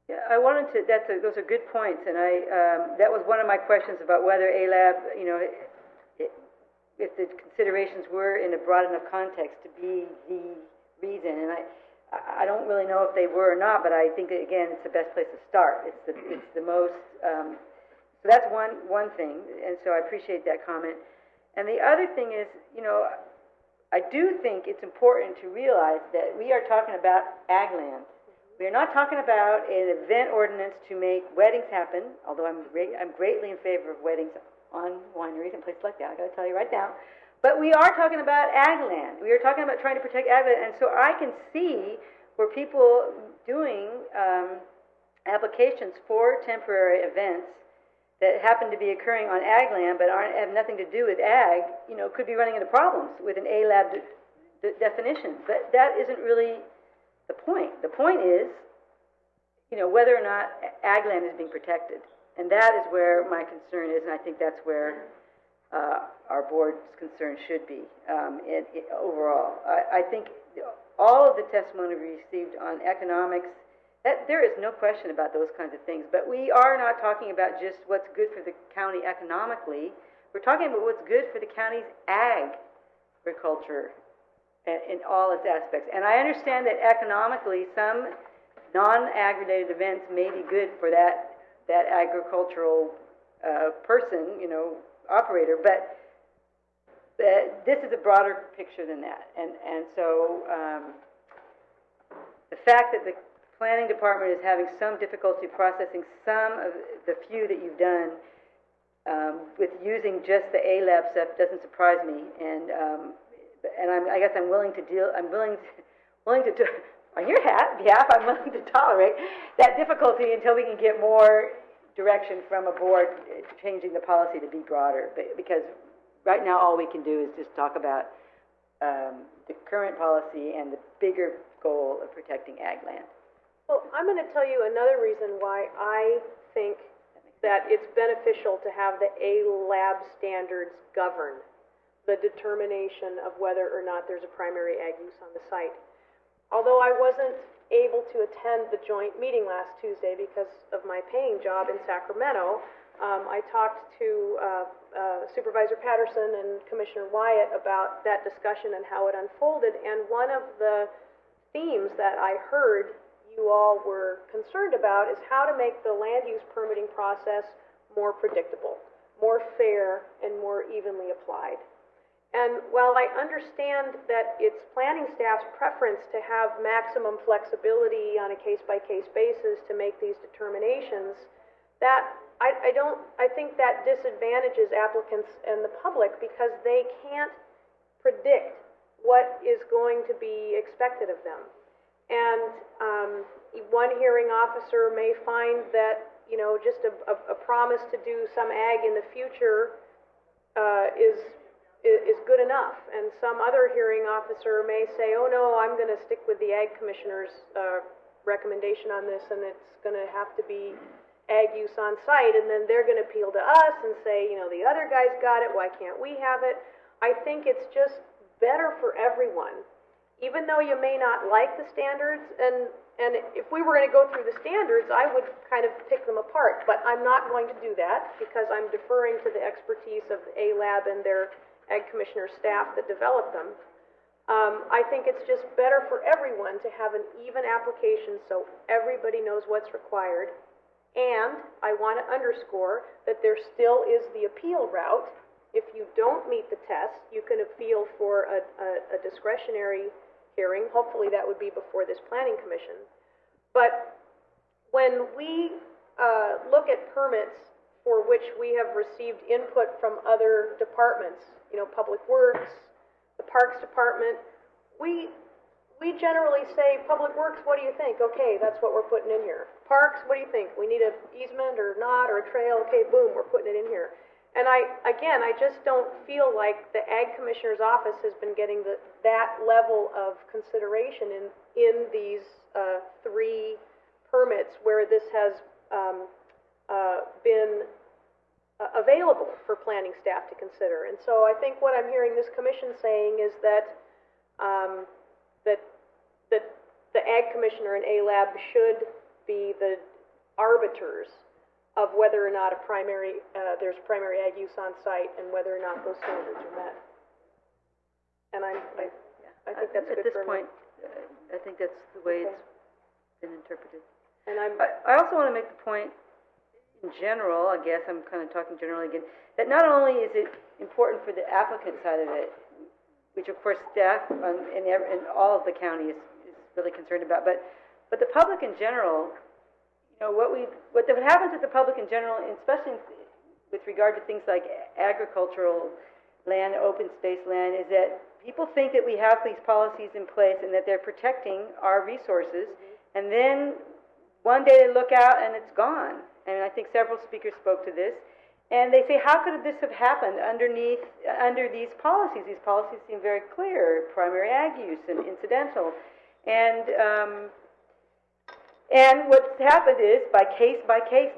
Yeah, I wanted to. Those are good points, and that was one of my questions about whether ALAB, if the considerations were in a broad enough context to be the reason, and I don't really know if they were or not, but I think that, again, it's the best place to start. It's the most. So that's one thing, and so I appreciate that comment. And the other thing is, I do think it's important to realize that we are talking about ag land. We are not talking about an event ordinance to make weddings happen, although I'm greatly in favor of weddings on wineries and places like that, I got to tell you right now. But we are talking about ag land. We are talking about trying to protect ag land, and so I can see where people doing applications for temporary events that happen to be occurring on ag land but have nothing to do with ag, could be running into problems with an ALAB definition. But that isn't really the point. The point is, whether or not ag land is being protected. And that is where my concern is, and I think that's where our board's concern should be overall. I think all of the testimony we received on economics, there is no question about those kinds of things. But we are not talking about just what's good for the county economically. We're talking about what's good for the county's agriculture in all its aspects. And I understand that economically some non-ag-related events may be good for that agricultural person, operator, but this is a broader picture than that. And so the fact that the planning department is having some difficulty processing some of the few that you've done with using just the ALAB stuff doesn't surprise me. And I guess I'm willing to deal. I'm willing to do, on your behalf, I'm willing to tolerate that difficulty until we can get more direction from a board changing the policy to be broader. Because right now, all we can do is just talk about the current policy and the bigger goal of protecting ag land. Well, I'm going to tell you another reason why I think that it's beneficial to have the ALAB standards govern the determination of whether or not there's a primary ag use on the site. Although I wasn't able to attend the joint meeting last Tuesday because of my paying job in Sacramento, I talked to Supervisor Patterson and Commissioner Wyatt about that discussion and how it unfolded, and one of the themes that I heard you all were concerned about is how to make the land use permitting process more predictable, more fair, and more evenly applied. And while I understand that it's planning staff's preference to have maximum flexibility on a case-by-case basis to make these determinations, that I think that disadvantages applicants and the public because they can't predict what is going to be expected of them. And one hearing officer may find that, just a promise to do some ag in the future is good enough. And some other hearing officer may say, oh no, I'm going to stick with the ag commissioner's recommendation on this, and it's going to have to be ag use on site, and then they're going to appeal to us and say, the other guys got it, why can't we have it? I think it's just better for everyone. Even though you may not like the standards, and if we were going to go through the standards, I would kind of pick them apart, but I'm not going to do that because I'm deferring to the expertise of ALAB and their ag commissioner staff that develop them. I think it's just better for everyone to have an even application so everybody knows what's required, and I want to underscore that there still is the appeal route. If you don't meet the test, you can appeal for a discretionary hearing. Hopefully that would be before this planning commission. But when we look at permits for which we have received input from other departments, Public Works, the Parks Department, we generally say, Public Works, what do you think? Okay, that's what we're putting in here. Parks, what do you think? We need an easement or not, or a trail? Okay, boom, we're putting it in here. And I just don't feel like the Ag Commissioner's Office has been getting that level of consideration in these 3 permits where this has been available for planning staff to consider. And so I think what I'm hearing this commission saying is that that the Ag Commissioner and ALAB should be the arbiters of whether or not there's primary ag use on site and whether or not those standards are met. And I think that's good for me. At this point, I think that's the way it's been interpreted. And I also want to make the point, in general, I guess I'm kind of talking generally again, that not only is it important for the applicant side of it, which of course staff in all of the county is really concerned about, but the public in general, you know, what happens with the public in general, especially with regard to things like agricultural land, open space land, is that people think that we have these policies in place and that they're protecting our resources, and then one day they look out and it's gone. And I think several speakers spoke to this. And they say, how could this have happened under these policies? These policies seem very clear, primary ag use and incidental. And what's happened is, by case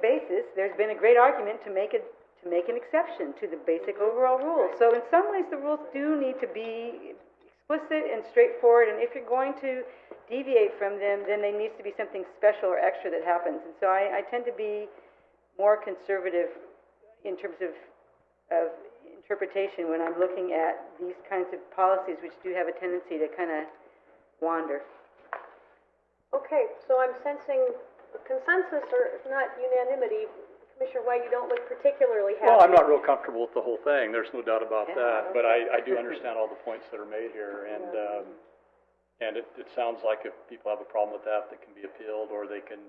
basis, there's been a great argument to make an exception to the basic overall rules. So in some ways, the rules do need to be explicit and straightforward. And if you're going to deviate from them, then there needs to be something special or extra that happens. And so I tend to be more conservative in terms of interpretation when I'm looking at these kinds of policies, which do have a tendency to kind of wander. okay, so I'm sensing consensus, or if not unanimity. Commissioner White, you don't look particularly happy. Well, I'm not real comfortable with the whole thing. There's no doubt about that. But I do understand all the points that are made here, and it sounds like if people have a problem with that, that can be appealed, or they can,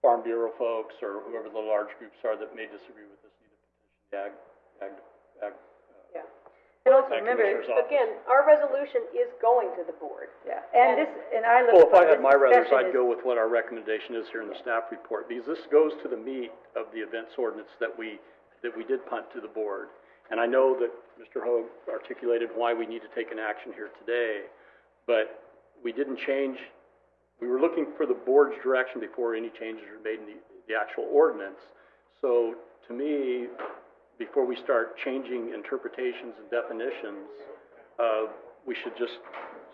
Farm Bureau folks or whoever the large groups are that may disagree with this, need to petition the yeah. And also remember, again, our resolution is going to the board. Yeah, and I look. Well, if I had my ruthers, I'd go with what our recommendation is here in the staff report, because this goes to the meat of the events ordinance that we did punt to the board. And I know that Mr. Hogue articulated why we need to take an action here today, but we didn't change. We were looking for the board's direction before any changes were made in the actual ordinance. So to me, before we start changing interpretations and definitions, we should just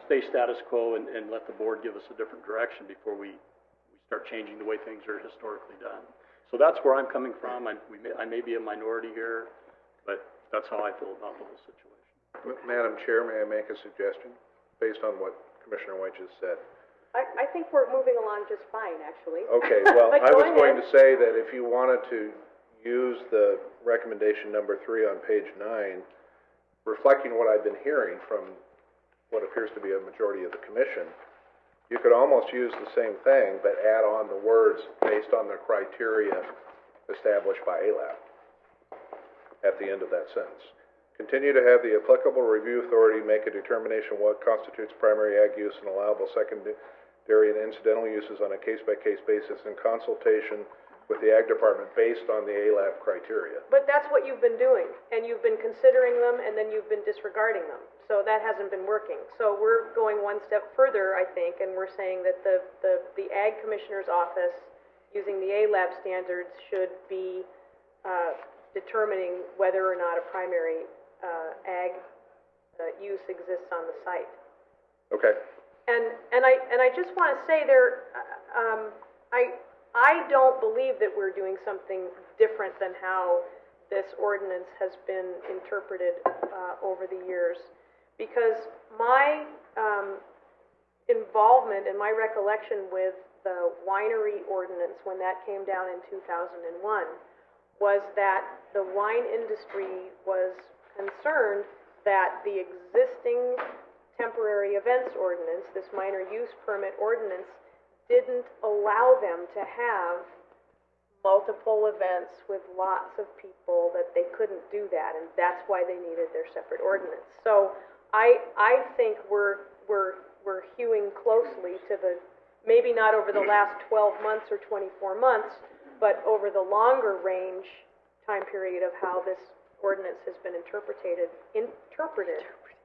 stay status quo and let the board give us a different direction before we start changing the way things are historically done. So that's where I'm coming from. I may be a minority here, but that's how I feel about the whole situation. Madam Chair, may I make a suggestion based on what Commissioner White just said? I think we're moving along just fine, actually. Okay, well, I was going ahead. to say that if you wanted to use the recommendation number 3 on page 9, reflecting what I've been hearing from what appears to be a majority of the commission, you could almost use the same thing, but add on the words based on the criteria established by ALAP at the end of that sentence. Continue to have the applicable review authority make a determination what constitutes primary ag use and allowable secondary and incidental uses on a case-by-case basis in consultation with the Ag Department based on the ALAP criteria. But that's what you've been doing, and you've been considering them, and then you've been disregarding them. So that hasn't been working. So we're going one step further, I think, and we're saying that the Ag Commissioner's Office, using the ALAP standards, should be determining whether or not a primary ag use exists on the site. Okay. And I just want to say I don't believe that we're doing something different than how this ordinance has been interpreted over the years, because my involvement and my recollection with the winery ordinance when that came down in 2001 was that the wine industry was concerned that the existing temporary events ordinance, this minor use permit ordinance, didn't allow them to have multiple events with lots of people, that they couldn't do that, and that's why they needed their separate ordinance. So I think we're hewing closely to the, maybe not over the last 12 months or 24 months, but over the longer range time period of how this ordinance has been interpreted